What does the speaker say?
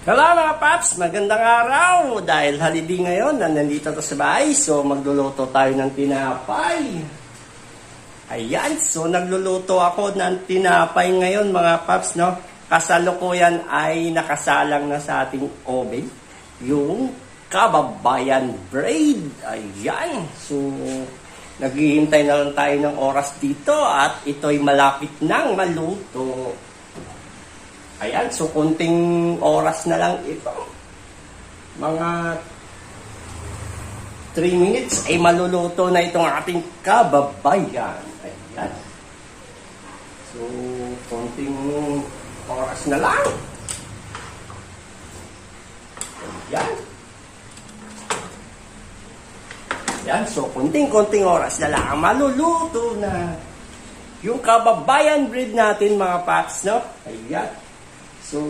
Hello mga paps, magandang araw. Dahil holiday ngayon, nandito to sa bahay, so magluluto tayo ng tinapay. Ayan, so nagluluto ako ng tinapay ngayon mga paps, no? Kasalukuyan ay nakasalang na sa ating oven, yung kababayan bread. Ayan, so naghihintay na lang tayo ng oras dito at ito'y malapit nang maluto. Ayan, so kunting oras na lang ito. Mga 3 minutes ay maluluto na itong ating kababayan. Ayan. So, kunting oras na lang. Ayan. Ayan, so kunting oras na lang. Maluluto na yung kababayan bread natin mga paps, no? Ayan. So,